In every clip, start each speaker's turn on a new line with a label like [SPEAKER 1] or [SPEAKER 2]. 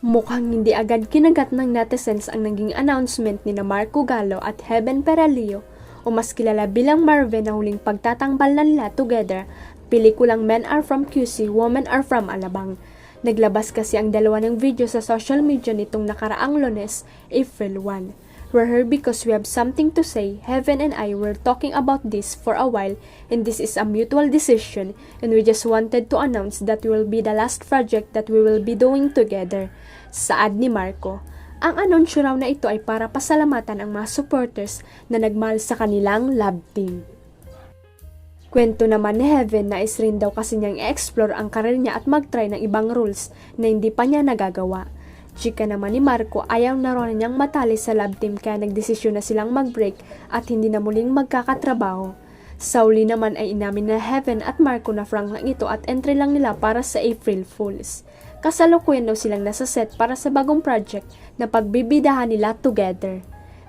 [SPEAKER 1] Mukhang hindi agad kinagat ng netizens ang naging announcement ni na Marco Gallo at Heaven Peralillo o mas kilala bilang Marven na huling pagtatangbal na nila together, pelikulang Men Are From QC, Women Are From Alabang. Naglabas kasi ang dalawa ng video sa social media nitong nakaraang Lunes, April 1. We're here because we have something to say. Heaven and I were talking about this for a while and this is a mutual decision and we just wanted to announce that will be the last project that we will be doing together. Saad ni Marco. Ang anunsyo raw na ito ay para pasalamatan ang mga supporters na nagmahal sa kanilang love team. Kwento naman ni Heaven na rin daw kasi niyang i-explore ang karir niya at mag-try ng ibang roles na hindi pa niya nagagawa. Chika naman ni Marco, ayaw na raw niyang matali sa love team kaya nagdesisyon na silang mag-break at hindi na muling magkakatrabaho. Sa uli naman ay inamin na Heaven at Marco na frank lang ito at entry lang nila para sa April Fools. Kasalukuyan daw silang nasa set para sa bagong project na pagbibidahan nila together.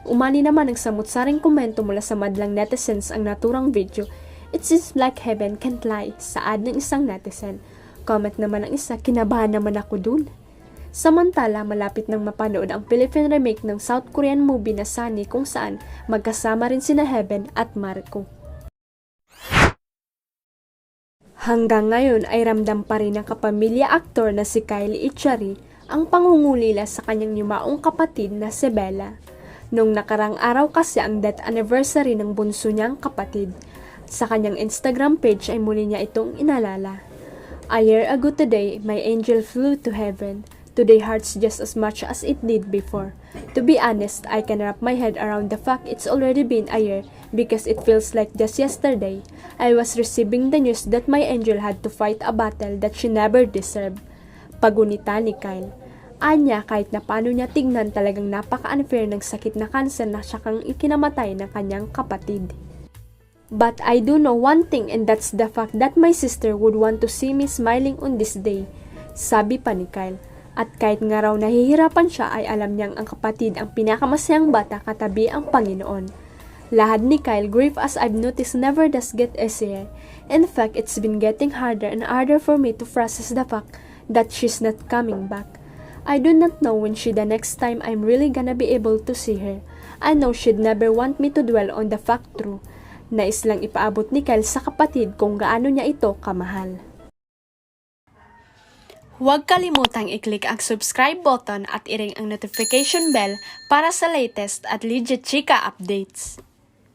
[SPEAKER 1] Umani naman ang samut-saring komento mula sa madlang netizens ang naturang video. It seems like Heaven can't lie, saad ng isang netizen. Comment naman ng isa, kinabahan naman ako dun. Samantala, malapit nang mapanood ang Philippine remake ng South Korean movie na Sunny kung saan magkasama rin sina Heaven at Marco. Hanggang ngayon ay ramdam pa rin ng kapamilya aktor na si Kylie Echari ang pangungulila sa kanyang yumaong kapatid na si Bella. Noong nakarang araw kasi ang death anniversary ng bunso niyang kapatid. Sa kanyang Instagram page ay muli niya itong inalala. A year ago today, my angel flew to heaven. Today hurts just as much as it did before. To be honest, I can wrap my head around the fact it's already been a year because it feels like just yesterday. I was receiving the news that my angel had to fight a battle that she never deserved. Pagunita ni Kyle. Anya, kahit na paano niya tignan, talagang napaka-unfair ng sakit na cancer na siyang ikinamatay ng kanyang kapatid. But I do know one thing and that's the fact that my sister would want to see me smiling on this day. Sabi pa ni Kyle. At kahit nga raw nahihirapan siya ay alam niyang ang kapatid ang pinakamasayang bata katabi ang Panginoon. Lahad ni Kyle, grief as I've noticed never does get easier. In fact, it's been getting harder and harder for me to process the fact that she's not coming back. I do not know when the next time I'm really gonna be able to see her. I know she'd never want me to dwell on the fact true. Nais lang ipaabot ni Kyle sa kapatid kung gaano niya ito kamahal. Huwag kalimutang i-click ang subscribe button at i-ring ang notification bell para sa latest at legit chika updates.